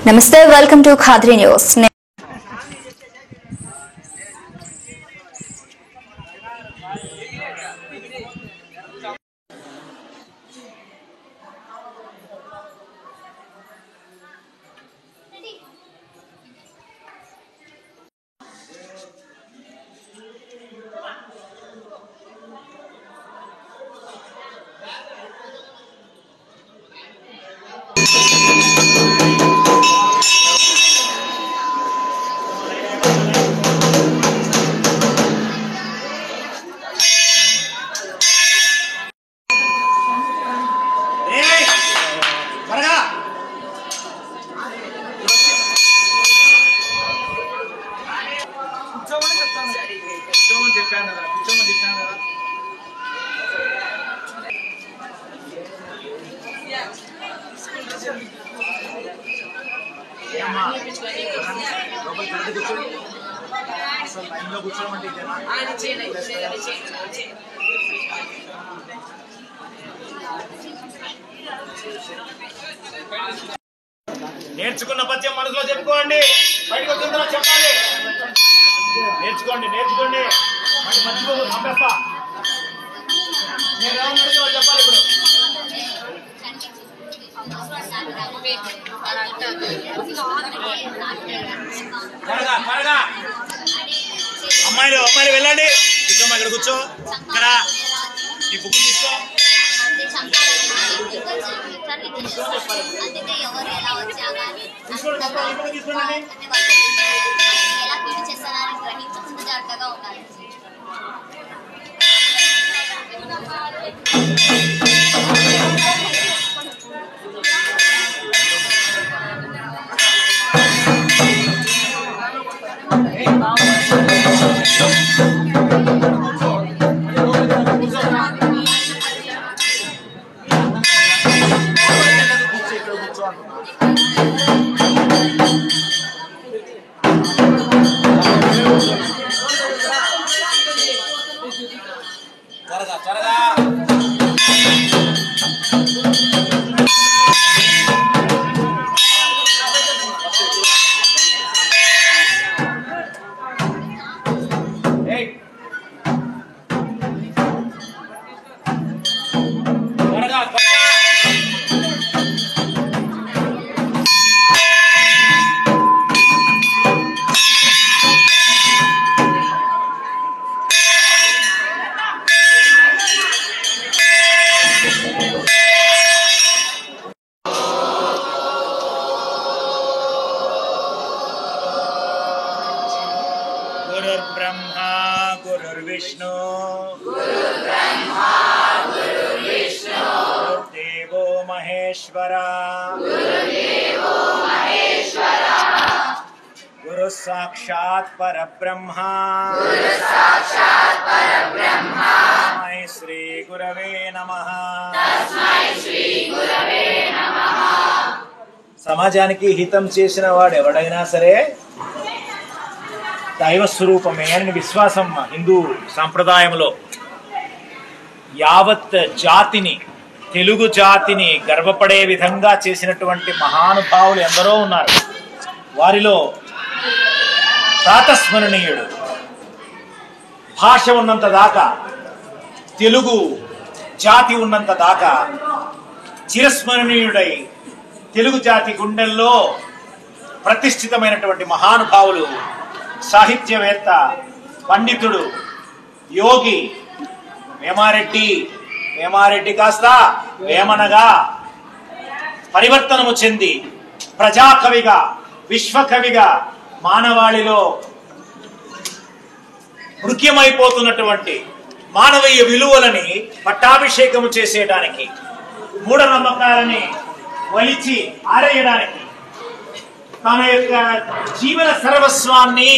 Namaste, welcome to Khadri News. నేర్చుకున్న పద్యం మనసులో చెప్పుకోండి, బయటకు వచ్చిన చెప్పాలి. నేర్చుకోండి మర్చిపోదు పంపేస్తా. నేను ఏమన్నా వాళ్ళు చెప్పాలి. ఇప్పుడు త్వరగా అమ్మాయిలు వెళ్ళండి. కూర్చోమ్మా, ఇక్కడ కూర్చో. ఇక్కడ ఈ బుక్ తీసుకో. गुरुर्ब्रह्मा गुरुर्विष्णु गुरुर्देवो महेश्वरा गुरु साक्षात् परब्रह्मा तस्मै श्री गुरवे नमः. సమాజానికి హితం చేసిన వాడు ఎవడైనా సరే దైవ స్వరూపమే అని విశ్వాసం హిందూ సాంప్రదాయంలో. యావత్ జాతిని, తెలుగు జాతిని గర్వపడే విధంగా చేసినటువంటి మహానుభావులు ఎందరో ఉన్నారు. వారిలో ప్రాతస్మరణీయుడు. భాష ఉన్నంత దాకా, తెలుగు జాతి ఉన్నంత దాకా చిరస్మరణీయుడై తెలుగు జాతి గుండెల్లో ప్రతిష్ఠితమైనటువంటి మహానుభావులు సాహిత్యవేత్త, పండితుడు, యోగి వేమారెడ్డి కాస్త వేమనగా పరివర్తనము చెంది ప్రజాకవిగా, విశ్వకవిగా మానవాళిలో ముఖ్యమైపోతున్నటువంటి మానవీయ విలువలని పట్టాభిషేకము చేసేయడానికి, మూఢనమ్మకాలని వలిచి ఆరేయడానికి, తన యొక్క జీవన సర్వస్వాన్ని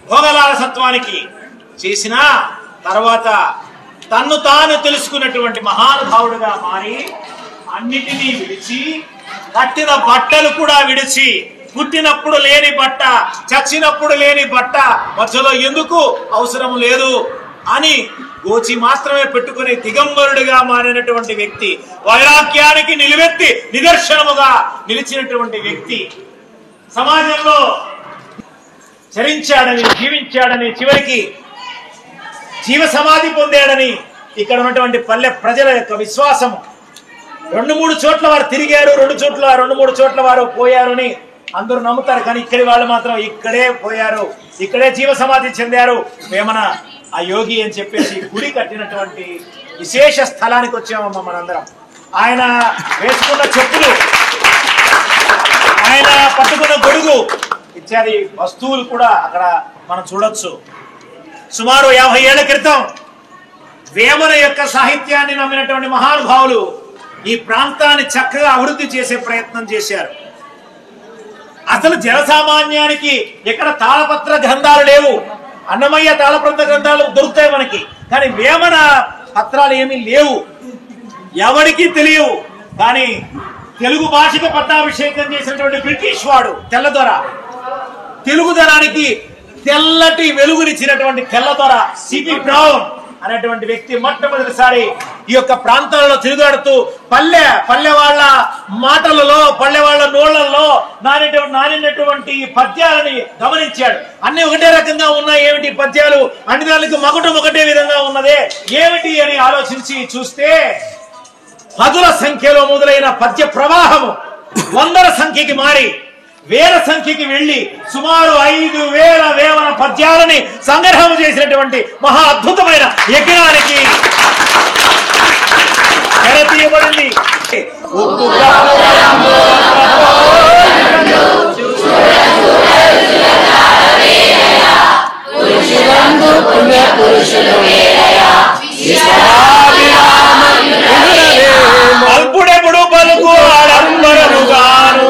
భోగలాలసత్వానికి చేసిన తర్వాత తన్ను తాను తెలుసుకున్నటువంటి మహానుభావుడుగా మారి అన్నిటినీ విడిచి, కట్టిన బట్టలు కూడా విడిచి, పుట్టినప్పుడు లేని బట్ట, చచ్చినప్పుడు లేని బట్ట మధ్యలో ఎందుకు అవసరం లేదు అని గోచి మాత్రమే పెట్టుకుని దిగంబరుడిగా మారినటువంటి వ్యక్తి, వైరాగ్యానికి నిలువెత్తి నిదర్శనముగా నిలిచినటువంటి వ్యక్తి, సమాజంలో చరించాడని, జీవించాడని, చివరికి జీవ సమాధి పొందాడని ఇక్కడ ఉన్నటువంటి పల్లె ప్రజల యొక్క విశ్వాసము. 2-3 చోట్ల వారు తిరిగారు, 2-3 చోట్ల వారు పోయారు అని అందరూ నమ్ముతారు. కానీ ఇక్కడి వాళ్ళు మాత్రం ఇక్కడే పోయారు, ఇక్కడే జీవ సమాధి చెందారు. వేమన ఆ యోగి అని చెప్పేసి గుడి కట్టినటువంటి విశేష స్థలానికి వచ్చామమ్మ మనందరం. ఆయన వేసుకున్న చెప్పులు, ఆయన పట్టుకున్న గొడుగు ఇత్యాది వస్తువులు కూడా అక్కడ మనం చూడొచ్చు. సుమారు 50 ఏళ్ల క్రితం వేమన యొక్క సాహిత్యాన్ని నమ్మినటువంటి మహానుభావులు ఈ ప్రాంతాన్ని చక్కగా అభివృద్ధి చేసే ప్రయత్నం చేశారు. అసలు జనసామాన్యానికి ఎక్కడ తాళపత్ర గ్రంథాలు లేవు. అన్నమయ్య తాళపత్ర గ్రంథాలు దొరుకుతాయి మనకి, కానీ వేమన పత్రాలు ఏమీ లేవు, ఎవరికి తెలియవు. కానీ తెలుగు భాషకు పట్టాభిషేకం చేసినటువంటి బ్రిటిష్ వాడు తెల్లదొర, తెలుగుదనానికి తెల్లటి వెలుగునిచ్చినటువంటి తెల్లదొర సిపి బ్రౌన్ అనేటువంటి వ్యక్తి మొట్టమొదటిసారి ఈ యొక్క ప్రాంతాలలో తిరుగాడుతూ పల్లె వాళ్ళ మాటలలో, పల్లె వాళ్ళ నోళ్లలో నానినటువంటి పద్యాలని గమనించాడు. అన్ని ఒకటే రకంగా ఉన్నాయి, ఏమిటి పద్యాలు, అన్ని దానికి మగటం ఒకటే విధంగా ఉన్నదే ఏమిటి అని ఆలోచించి చూస్తే పదుల సంఖ్యలో మొదలైన పద్య ప్రవాహము 100ల సంఖ్యకి మారి 1000 సంఖ్యకి వెళ్లి సుమారు 5000 వేమన పద్యాలని సంగ్రహం చేసినటువంటి మహా అద్భుతమైన యజ్ఞానికి తీయబడింది. అల్పుడెప్పుడు పలుకు ఆడంబరముగాను,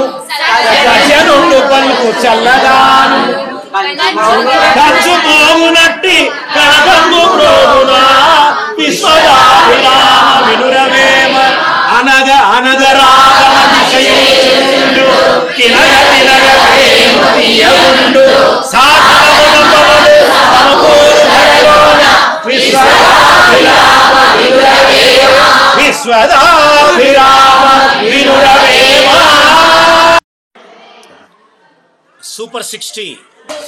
గజనుండు పలుకు చల్లగాను, ఖర్చు పోగునట్టి కనకంగు ప్రోగునా విశ్వదాభిరామ వినురవేమ అనగరాగమతిశయించు తినగ తినగ ప్రేమ తీయగుండు సాధనమునపడు సమకూరు ధరలోన విశ్వదాభిరామ వినురవేమ విశ్వదాభిరామ వినురవేమ. సూపర్ 60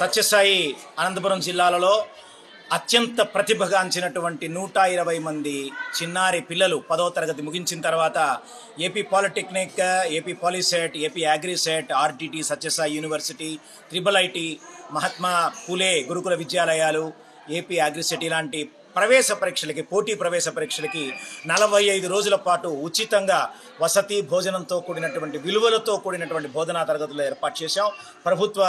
సత్యసాయి అనంతపురం జిల్లాలలో అత్యంత ప్రతిభగాంచినటువంటి 120 మంది చిన్నారి పిల్లలు 10వ తరగతి ముగించిన తర్వాత AP polytechnic, AP Polycet, AP Agricet, RTT, Sathya యూనివర్సిటీ, IIIT, మహాత్మా పూలే గురుకుల విద్యాలయాలు, ఏపీ అగ్రిసెట్ ఇలాంటి ప్రవేశ పరీక్షలకి, పోటీ ప్రవేశ పరీక్షలకి 45 రోజుల పాటు ఉచితంగా వసతి భోజనంతో కూడినటువంటి విలువలతో కూడినటువంటి బోధనా తరగతులు ఏర్పాటు చేశాం. ప్రభుత్వ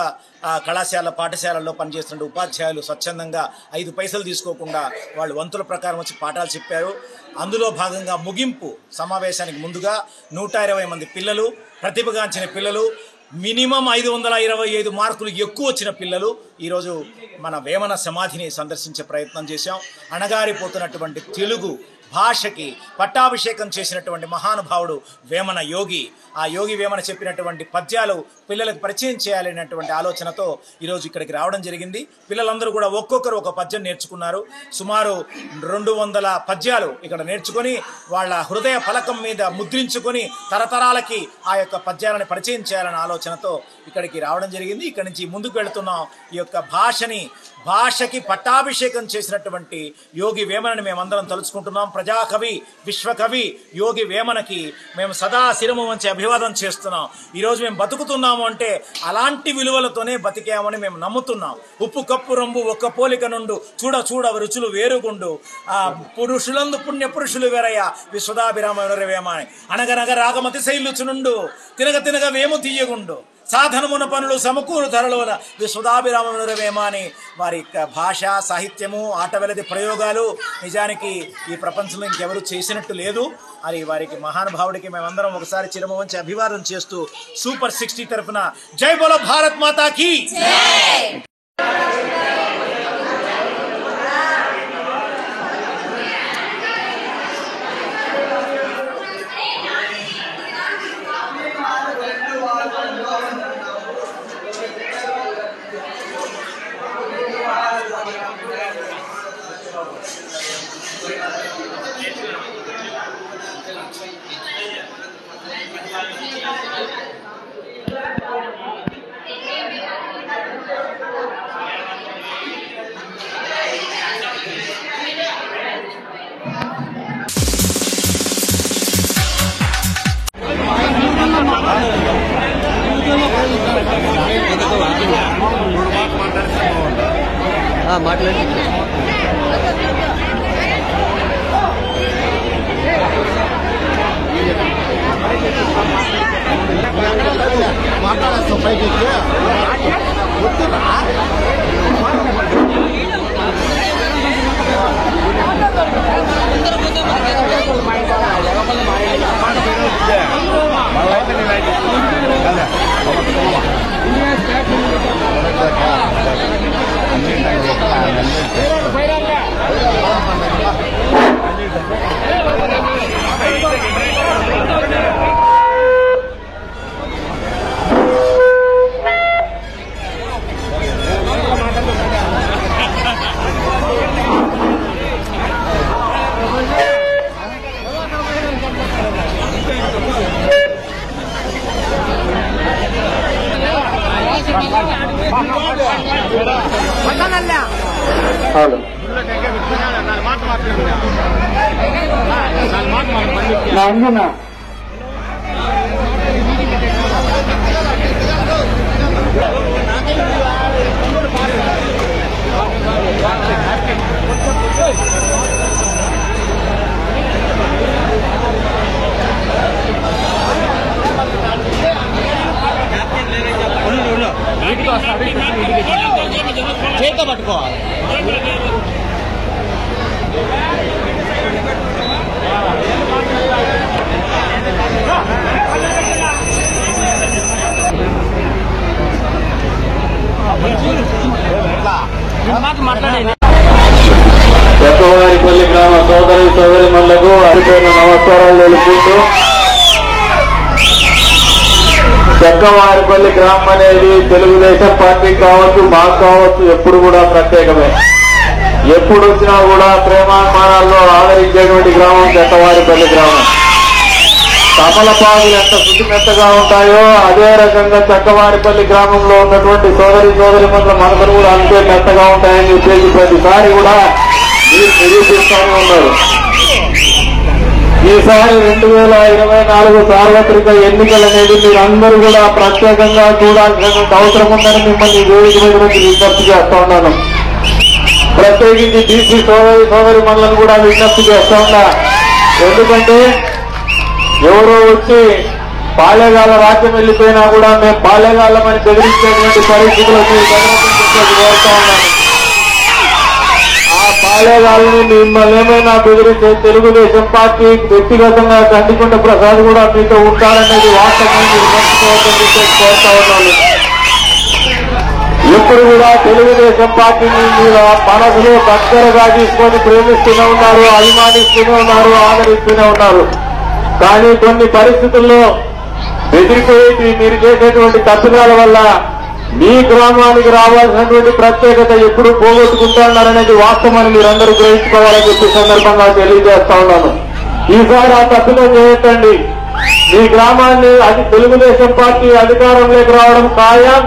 పాఠశాలల్లో పనిచేస్తున్న ఉపాధ్యాయులు స్వచ్ఛందంగా 5 పైసలు తీసుకోకుండా వాళ్ళు వంతుల ప్రకారం వచ్చి పాఠాలు చెప్పారు. అందులో భాగంగా ముగింపు సమావేశానికి ముందుగా 120 మంది పిల్లలు, ప్రతిభగాంచిన పిల్లలు, మినిమం 525 మార్కులు ఎక్కువ వచ్చిన పిల్లలు ఈరోజు మన వేమన సమాధిని సందర్శించే ప్రయత్నం చేశాం. అణగారిపోతున్నటువంటి తెలుగు భాషకి పట్టాభిషేకం చేసినటువంటి మహానుభావుడు వేమన యోగి. ఆ యోగి వేమన చెప్పినటువంటి పద్యాలు పిల్లలకు పరిచయం చేయాలనేటువంటి ఆలోచనతో ఈరోజు ఇక్కడికి రావడం జరిగింది. పిల్లలందరూ కూడా ఒక్కొక్కరు ఒక పద్యం నేర్చుకున్నారు. సుమారు 200 పద్యాలు ఇక్కడ నేర్చుకొని వాళ్ళ హృదయ ఫలకం మీద ముద్రించుకొని తరతరాలకి ఆ యొక్క పద్యాలను పరిచయం చేయాలనే ఆలోచనతో ఇక్కడికి రావడం జరిగింది. ఇక్కడి నుంచి ముందుకు వెళుతున్నాం. ఈ యొక్క భాషకి పట్టాభిషేకం చేసినటువంటి యోగి వేమనని మేమందరం తలుచుకుంటున్నాం. ప్రజాకవి, విశ్వకవి యోగి వేమనకి మేము సదా శిరము వంచి అభివాదం చేస్తున్నాం. ఈరోజు మేము బతుకుతున్నాము అంటే అలాంటి విలువలతోనే బతికామని మేము నమ్ముతున్నాం. ఉప్పు కప్పు రంబు ఒక్క పోలిక నుండు చూడ చూడ రుచులు వేరుగుండు ఆ పురుషులందు పుణ్య పురుషులు వేరయ్య విశ్వదాభిరామ వేమ అనగనగ రాగమతి శైలుచునుండు తినగ తినగ వేము తీయగుండు సాధనమున పనులు సమకూరు ధరలోన విశ్వదాభిరామ వేమ అని వారి భాష, సాహిత్యము, ఆట వెలది ప్రయోగాలు నిజానికి ఈ ప్రపంచంలో ఇంకెవరు చేసినట్టు లేదు. అది వారికి మహానుభావుడికి మేమందరం ఒకసారి చిరమ వంచి అభివాదం చేస్తూ సూపర్ 60 తరఫున జై బోలో భారత్ మాతాకి. మాట్లాడేస్తాం పైకి వద్దురా చేత పట్టుకోవాలి. చెక్కవారిపల్లి గ్రామ సోదరీమణులకు అరిపోయిన నమస్కారాలు తెలుపుకుంటూ చెక్కవారిపల్లి గ్రామం అనేది తెలుగుదేశం పార్టీ కావచ్చు, మాకు కావచ్చు, ఎప్పుడు కూడా ప్రత్యేకమే. ఎప్పుడు వచ్చినా కూడా ప్రేమాభిమానాల్లో ఆదరించేటువంటి గ్రామం చెక్కవారిపల్లి గ్రామం. తమలపాకులు ఎంత శుచిమెత్తగా ఉంటాయో అదే రకంగా చెక్కవారిపల్లి గ్రామంలో ఉన్నటువంటి సోదరీమణుల మనసులు కూడా అంతే మెత్తగా ఉంటాయని చెప్పేసి ప్రతిసారి కూడా మీరు నిరూపిస్తూనే ఉన్నారు. ఈసారి 2024 సార్వత్రిక ఎన్నికలు అనేది మీరందరూ కూడా ప్రత్యేకంగా చూడాల్సినటువంటి అవసరం ఉందని మిమ్మల్ని వేదిక మీద నుంచి విజ్ఞప్తి చేస్తా ఉన్నాను. ప్రత్యేకించి బీసీ సోదరీమణులను కూడా విజ్ఞప్తి చేస్తా ఉన్నా. ఎందుకంటే ఎవరో వచ్చి పాలేగాళ్ళ రాజ్యం వెళ్ళిపోయినా కూడా మేము పాలేగాళ్ళమని బెదిరించేటువంటి పరిస్థితులకు కోరుతా ఉన్నాను. ఆ పాలేగాళ్ళని మిమ్మల్ని ఏమైనా బెదిరిస్తే తెలుగుదేశం పార్టీ వ్యక్తిగతంగా కందికొండ ప్రసాద్ కూడా మీతో ఉంటారనేది వాస్తవం మీరు మర్చిపోవద్దని కోరుతా ఉన్నాను. ఎప్పుడు కూడా తెలుగుదేశం పార్టీని మీరు మనసులో దగ్గరగా తీసుకొని ప్రేమిస్తూనే ఉన్నారు, అభిమానిస్తూనే ఉన్నారు, ఆదరిస్తూనే ఉన్నారు. కానీ కొన్ని పరిస్థితుల్లో బెదిరిపోయి మీరు చేసేటువంటి తప్పిదాల వల్ల మీ గ్రామానికి రావాల్సినటువంటి ప్రత్యేకత ఎప్పుడు పోగొట్టుకుంటున్నారనేది వాస్తవాన్ని మీరందరూ గ్రహించుకోవాలని చెప్పి సందర్భంగా తెలియజేస్తా ఉన్నాను. ఈసారి ఆ తప్పిదం చేయొద్దండి. మీ గ్రామాన్ని అది తెలుగుదేశం పార్టీ అధికారంలోకి రావడం ఖాయం.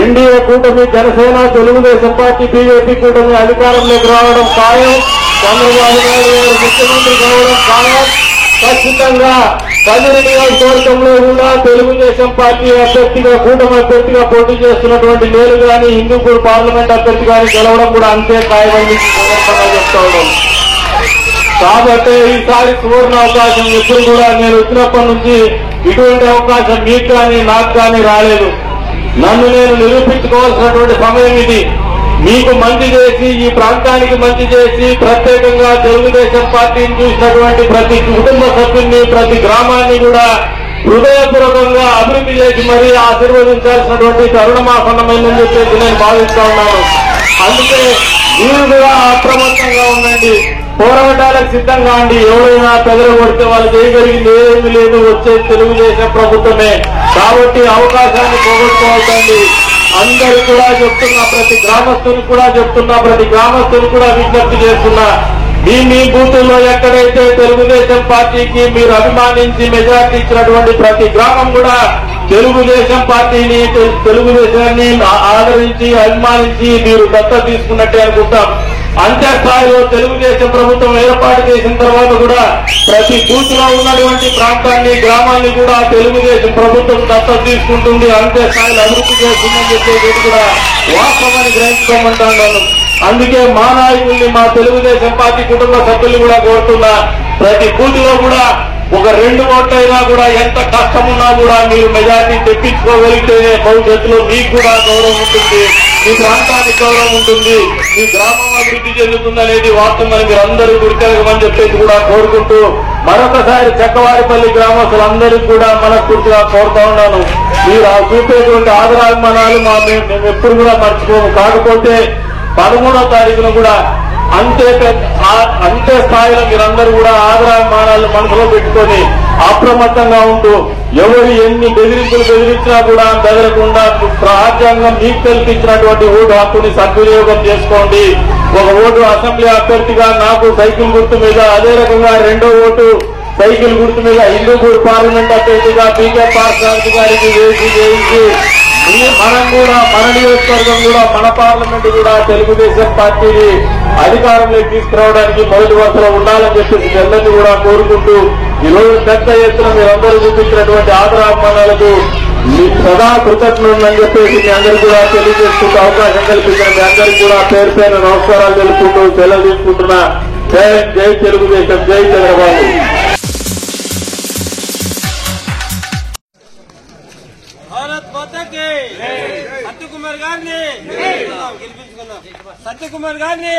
ఎన్డీఏ కూటమి, జనసేన, తెలుగుదేశం పార్టీ, బీజేపీ కూటమి అధికారంలోకి రావడం ఖాయం. చంద్రబాబు నాయుడు గారు ముఖ్యమంత్రి కావడం ఖాయం. ఖచ్చితంగా కదిరి నియోజకవర్గంలో కూడా తెలుగుదేశం పార్టీ అభ్యర్థిగా, కూటమి అభ్యర్థిగా పోటీ చేస్తున్నటువంటి నేను గాని, హిందూపూర్ పార్లమెంట్ అభ్యర్థి గాని గెలవడం కూడా అంతే ఖాయమని సందర్భంగా చెప్తా ఉన్నాను. కాబట్టి ఈసారి సువర్ణ అవకాశం ఎప్పుడు కూడా నేను వచ్చినప్పటి నుంచి ఇటువంటి అవకాశం మీకు కానీ నాకు కానీ రాలేదు. నన్ను నేను నిరూపించుకోవాల్సినటువంటి సమయం ఇది. మీకు మంచి చేసి, ఈ ప్రాంతానికి మంచి చేసి, ప్రత్యేకంగా తెలుగుదేశం పార్టీని చూసినటువంటి ప్రతి కుటుంబ సభ్యుల్ని, ప్రతి గ్రామాన్ని కూడా హృదయపూర్వకంగా అభివృద్ధి చేసి మరీ ఆశీర్వదించాల్సినటువంటి తరుణమాసన్నమైందని చెప్పేసి నేను భావిస్తా ఉన్నాను. అందుకే మీరు కూడా అప్రమత్తంగా ఉండండి, పోరాటాలకు సిద్ధంగా అండి. ఎవరైనా పెదలు కొడితే వాళ్ళు చేయగలిగింది ఏమీ లేదు, వచ్చే తెలుగుదేశం ప్రభుత్వమే. కాబట్టి అవకాశాన్ని పోగొట్టుకోవద్దండి. అందరూ కూడా చెప్తున్నా, ప్రతి గ్రామస్తులకు కూడా చెప్తున్నా, ప్రతి గ్రామస్తులు కూడా విజ్ఞప్తి చేస్తున్నా, మీ బూతుల్లో ఎక్కడైతే తెలుగుదేశం పార్టీకి మీరు అభిమానించి మెజార్టీ ఇచ్చినటువంటి ప్రతి గ్రామం కూడా తెలుగుదేశం పార్టీని, తెలుగుదేశాన్ని ఆదరించి అభిమానించి మీరు దత్త తీసుకున్నట్టే అనుకుంటాం. అంతే స్థాయిలో తెలుగుదేశం ప్రభుత్వం ఏర్పాటు చేసిన తర్వాత కూడా ప్రతి బూత్ లో ఉన్నటువంటి ప్రాంతాన్ని గ్రామాన్ని కూడా తెలుగుదేశం ప్రభుత్వం దత్తత తీసుకుంటుంది, అంతే స్థాయిలో అభివృద్ధి చేస్తుందని చెప్పేది కూడా వాస్తవాన్ని గ్రహించుకోమంటున్నాను. అందుకే మా నాయకుల్ని, మా తెలుగుదేశం పార్టీ కుటుంబ సభ్యులు కూడా కోరుతున్నా, ప్రతి బూత్ లో కూడా ఒక 2 ఓట్లైనా కూడా ఎంత కష్టమున్నా కూడా మీరు మెజార్టీ తెప్పించుకోగలిగితేనే భవిష్యత్తులో మీకు కూడా గౌరవం ఉంటుంది, మీ ప్రాంతానికి గౌరవం ఉంటుంది, మీ గ్రామం అభివృద్ధి చెందుతుందనేది వాస్తవమని మీరు అందరూ గుర్తిరగమని చెప్పేసి కూడా కోరుకుంటూ మరొకసారి చక్కవారిపల్లి గ్రామస్తులందరికీ కూడా మనస్ఫూర్తిగా కోరుతా ఉన్నాను. మీరు చూపేటువంటి ఆదరాభిమానాలు మేము ఎప్పుడు కూడా మర్చిపోము. కాకపోతే 13వ తారీఖున కూడా అంతే స్థాయిలో మీరందరూ కూడా ఆదరాభిమానాలు మనసులో పెట్టుకొని అప్రమత్తంగా ఉంటూ ఎవరు ఎన్ని బెదిరించినా కూడా బెదరకుండా రాజ్యాంగం మీకు కల్పించినటువంటి ఓటు హక్కుని సద్వినియోగం చేసుకోండి. ఒక ఓటు అసెంబ్లీ అభ్యర్థిగా నాకు సైకిల్ గుర్తు మీద, అదే రకంగా 2వ ఓటు సైకిల్ గుర్తు మీద హిందూపూర్ పార్లమెంట్ అభ్యర్థిగా పీకే పార్సారథి గారికి వేయించి మనం కూడా మన నియోజకవర్గం కూడా మన పార్లమెంట్ కూడా తెలుగుదేశం పార్టీని అధికారంలోకి తీసుకురావడానికి మొదటి వరుసలో ఉండాలని చెప్పేసి అందరినీ కూడా కోరుకుంటూ ఈరోజు పెద్ద ఎత్తున మీరందరూ చూపించినటువంటి ఆదరాభిమానాలకు సదా కృతజ్ఞులని చెప్పేసి మీ అందరికీ కూడా తెలియజేసుకుంటూ అవకాశం కల్పించిన మీ అందరికీ కూడా పేరు పేరు నమస్కారాలు తెలుపుకుంటూ సెలవు తీసుకుంటున్నా. జై తెలుగుదేశం, జై చంద్రబాబు. సత్యకుమార్ గారిని సత్యకుమార్ గారిని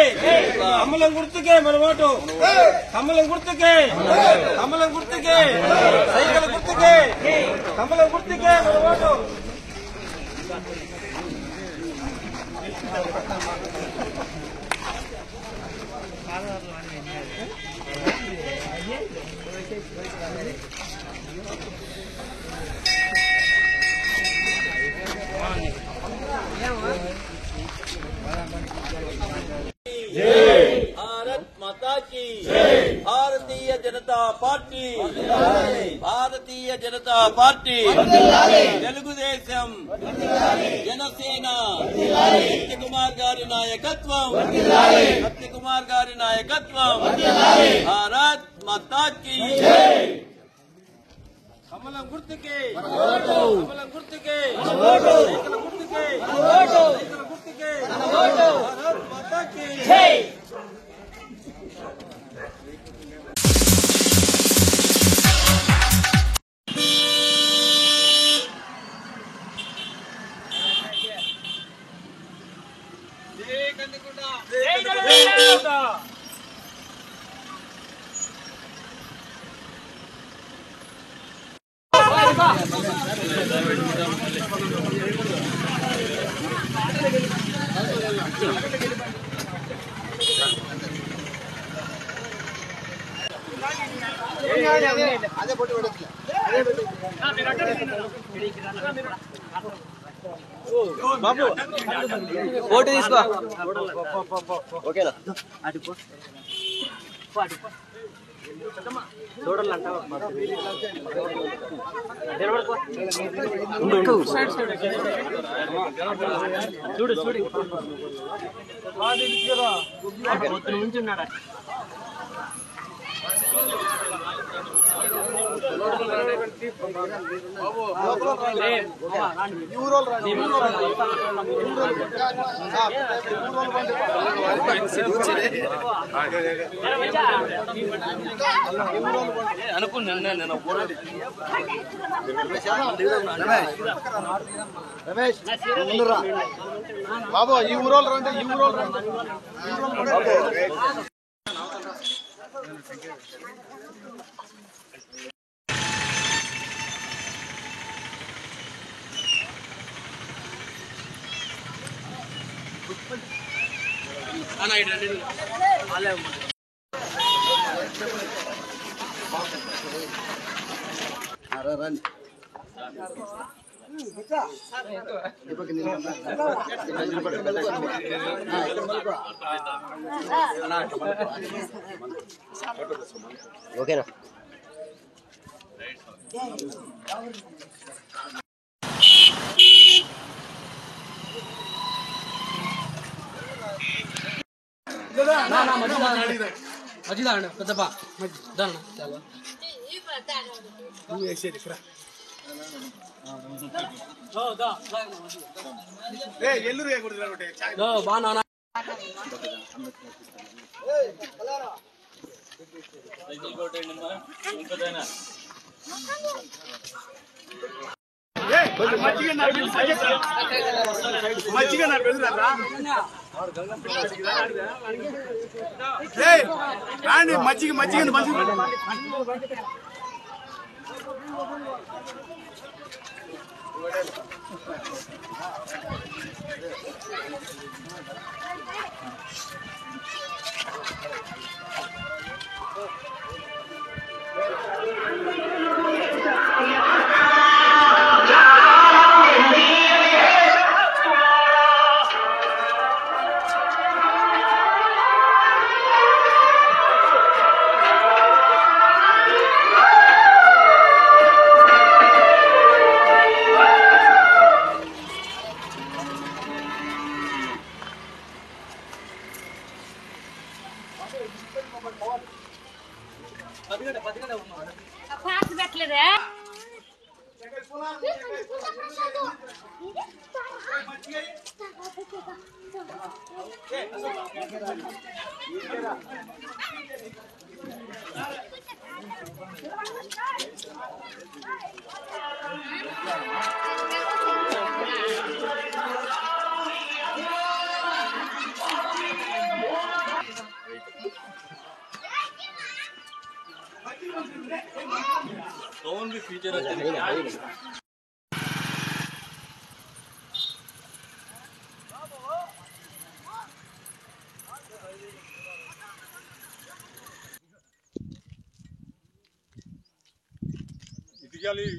కమలం గుర్తుకే మన ఓటు, కమలం గుర్తుకే, కమలం గుర్తుకే, సైకిల్ గుర్తుకే, కమలం గుర్తుకే మన ఓటు. भारत माता की भारतीय जनता पार्टी, भारतीय जनता पार्टी, తెలుగుదేశం, జనసేన, సత్యకుమార్ గారి నాయకత్వం, సత్యకుమార్ గారి నాయకత్వం, భారత్ మాతా की కమలం గుర్తుకే, కమలం గుర్తుకే, సైకిల్ గుర్తుకే, సైకిల్ గుర్తుకే, భారత్ మాతా की జై. బాబు ఫోటో తీసుకో. ఓకేనా? చూడాలంట చూడు చూడు నుంచి ఉన్నాడా? అనుకున్నా నేను రమేష్ బాబు ఈ ఊరోళ్ళు రండి, ఈ ఊరోళ్ళు రండి. రండి ఓకేనా? మజ్జిగ పెద్దప్ప నువ్వు వేసేది ఇక్కడ బాగా మజ్జిగ నా పెళ్ళరా మజ్జిగ మజ్జిగ మజ్జిగ only feature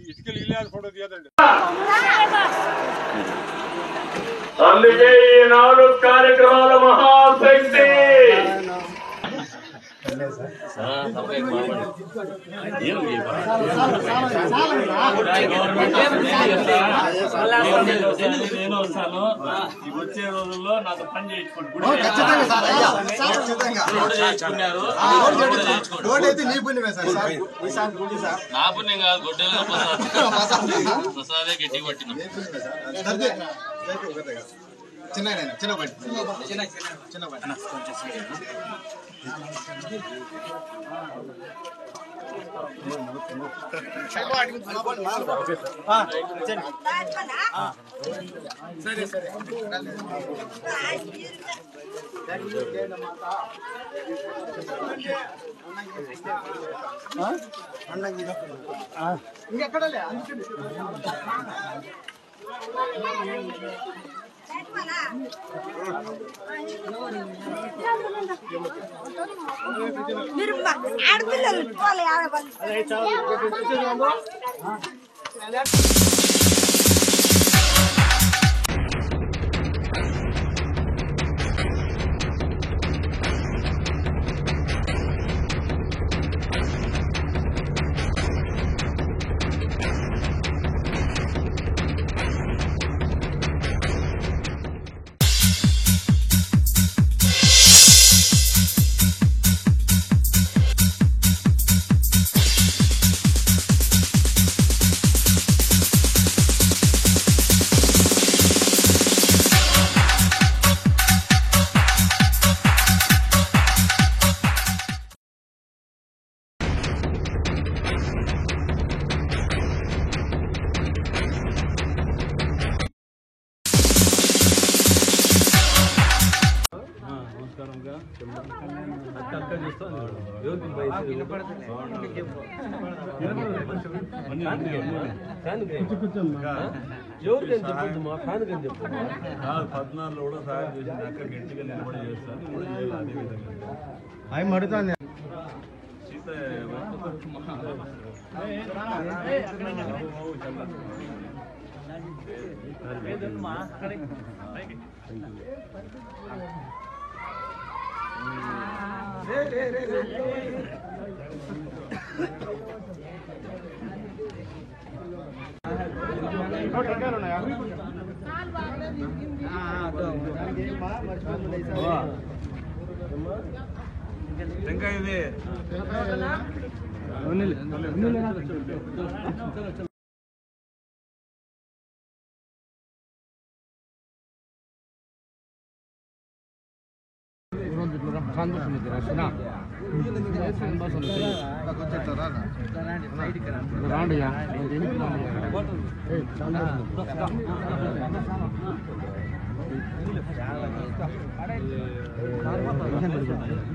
ఇటుకలు ఇల్లాలి ఫోటో తీయదండి అందుకే ఈ 4 కార్యక్రమాల మహాశక్తి నేను వస్తాను వచ్చే రోజుల్లో నాతో పని చేయించుకున్నారు నా పుణ్యం కాదు గొడ్డెలు ప్రసాదే గట్టి పట్టిన చిన్న చిన్న చిన్న సరే సరే ఇంకెక్కడలే మీరు ఆడపిల్లలు పద్నాలుగులో కూడా సహాయం చేసింది అక్క గట్టిగా నిలబడి చేస్తాను కూడా చేయాలి అదే విధంగా అవి మడుతాను సీత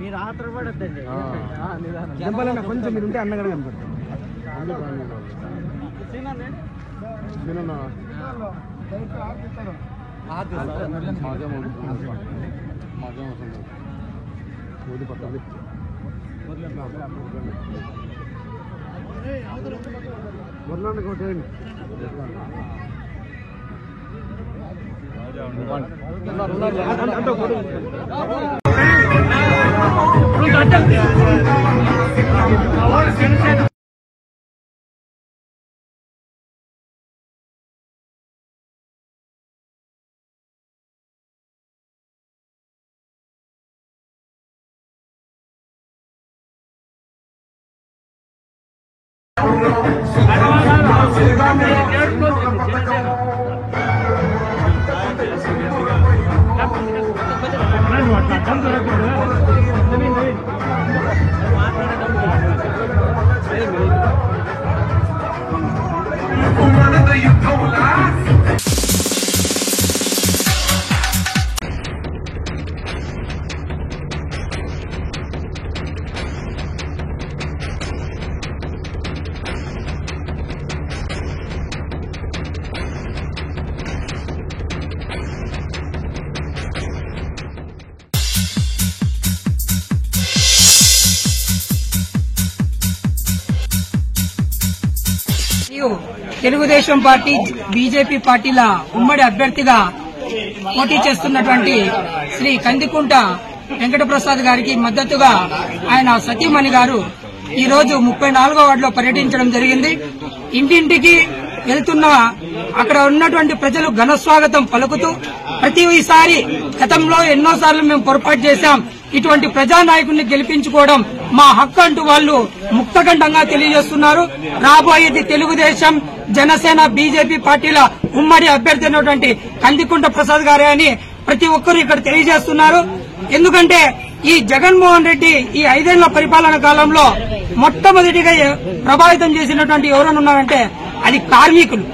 మీరు ఆత్రపడద్దండి జంపాలన్నా కొంచెం మీరు ఉంటే అన్నగడ కనపడతారు. తెలుగుదేశం పార్టీ బీజేపీ పార్టీల ఉమ్మడి అభ్యర్థిగా పోటీ చేస్తున్నటువంటి శ్రీ కందికుంట వెంకటప్రసాద్ గారికి మద్దతుగా ఆయన సతీమణి గారు ఈ రోజు 34వ వార్డులో పర్యటించడం జరిగింది. ఇంటింటికి వెళ్తున్న అక్కడ ఉన్నటువంటి ప్రజలు ఘన స్వాగతం పలుకుతూ ప్రతిసారి గతంలో ఎన్నోసార్లు మేము పొరపాటు చేశాం, ఇటువంటి ప్రజానాయకుడిని గెలిపించుకోవడం మా హక్కు అంటూ వాళ్ళు ముక్తకంఠంగా తెలియజేస్తున్నారు. రాబోయేది తెలుగుదేశం, జనసేన, బీజేపీ పార్టీల ఉమ్మడి అభ్యర్థి అయినటువంటి కందికుంట ప్రసాద్ గారే అని ప్రతి ఒక్కరూ ఇక్కడ తెలియజేస్తున్నారు. ఎందుకంటే ఈ జగన్మోహన్ రెడ్డి ఈ 5 ఏళ్ల పరిపాలన కాలంలో మొట్టమొదటిగా ప్రభావితం చేసినటువంటి ఎవరైనా ఉన్నారంటే అది కార్మికులు.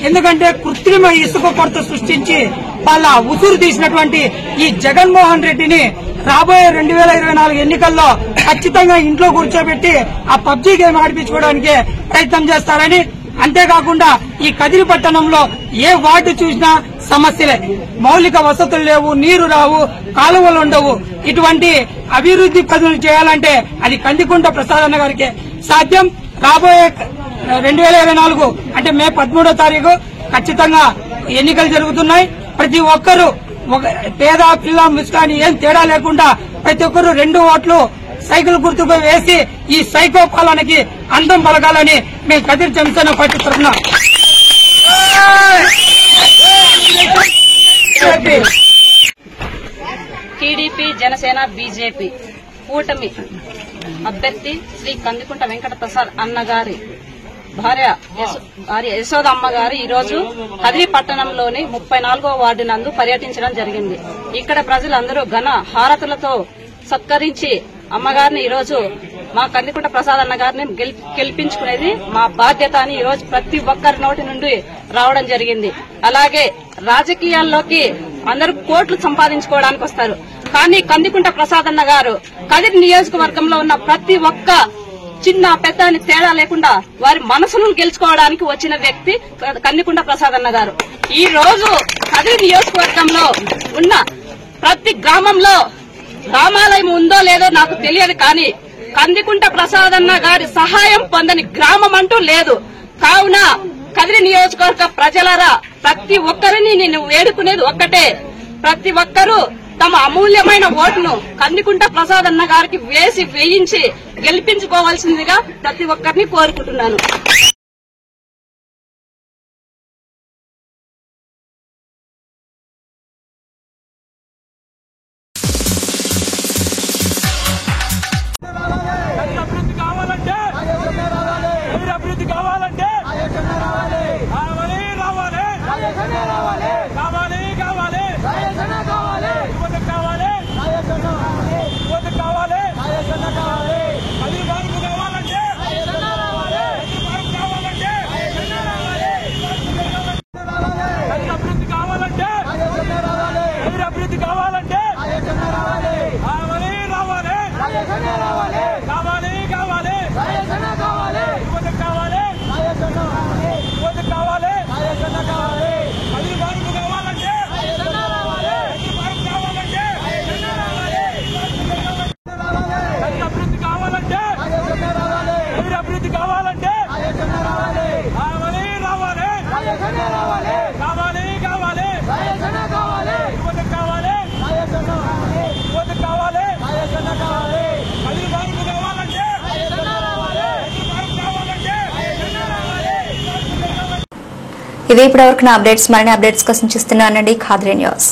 ఎందుకంటే కృత్రిమ ఇసుక కొరత సృష్టించి వాళ్ళ ఉసురు తీసినటువంటి ఈ జగన్మోహన్ రెడ్డిని రాబోయే 2024 ఎన్నికల్లో ఖచ్చితంగా ఇంట్లో కూర్చోబెట్టి ఆ పబ్జీ గేమ్ ఆడిపించుకోవడానికి ప్రయత్నం చేస్తారని, అంతేకాకుండా ఈ కదిరి పట్టణంలో ఏ వార్డు చూసినా సమస్యలే, మౌలిక వసతులు లేవు, నీరు రావు, కాలువలు ఉండవు. ఇటువంటి అభివృద్ది పనులు చేయాలంటే అది కందికుంట ప్రసాద్ అన్న గారికి సాధ్యం. రాబోయే 2024 అంటే మే 13వ తారీఖు ఖచ్చితంగా ఎన్నికలు జరుగుతున్నాయి. ప్రతి ఒక్కరూ పేద పిల్ల ముస్కాని ఏం తేడా లేకుండా ప్రతి ఒక్కరూ 2 ఓట్లు సైకిల్ గుర్తుకు వేసి ఈ సైకో పాలనకి అందం పలకాలని మేము కదిరి జనసేన పార్టీ తరఫున టీడీపీ, జనసేన, బీజేపీ కూటమి అభ్యర్థి శ్రీ కందికుంట వెంకట ప్రసాద్ అన్నగారి భార్య యశోదమ్మ గారు ఈ రోజు కదిరి పట్టణంలోని 34వ వార్డు నందు పర్యటించడం జరిగింది. ఇక్కడ ప్రజలందరూ ఘన హారతులతో సత్కరించి అమ్మగారిని ఈ రోజు మా కందికుంట ప్రసాద్ అన్న గారిని గెలిపించుకునేది మా బాధ్యత అని ఈ రోజు ప్రతి ఒక్కరి నోటి నుండి రావడం జరిగింది. అలాగే రాజకీయాల్లోకి అందరూ కోట్లు సంపాదించుకోవడానికి వస్తారు, కానీ కందికుంట ప్రసాద్ అన్న గారు కదిరి నియోజకవర్గంలో ఉన్న ప్రతి ఒక్క చిన్న పెద్ద అని తేడా లేకుండా వారి మనసును గెలుచుకోవడానికి వచ్చిన వ్యక్తి కందికుంట ప్రసాద్ అన్న గారు. ఈ రోజు కదిరి నియోజకవర్గంలో ఉన్న ప్రతి గ్రామంలో రామాలయం ఉందో లేదో నాకు తెలియదు, కానీ కందికుంట ప్రసాద్ అన్న గారి సహాయం పొందని గ్రామం అంటూ లేదు. కావున కదిరి నియోజకవర్గ ప్రజలారా ప్రతి ఒక్కరిని నేను వేడుకునేది ఒక్కటే, ప్రతి ఒక్కరూ తమ అమూల్యమైన ఓటును కందికుంట ప్రసాద్ అన్న గారికి వేయించి గెలిపించుకోవాల్సిందిగా ప్రతి ఒక్కరిని కోరుకుంటున్నాను. ఇవి ఇప్పటివరకు నా అప్డేట్స్. మరిన్ని అప్డేట్స్ కోసం చూస్తున్నానండి ఖాద్రి న్యూస్.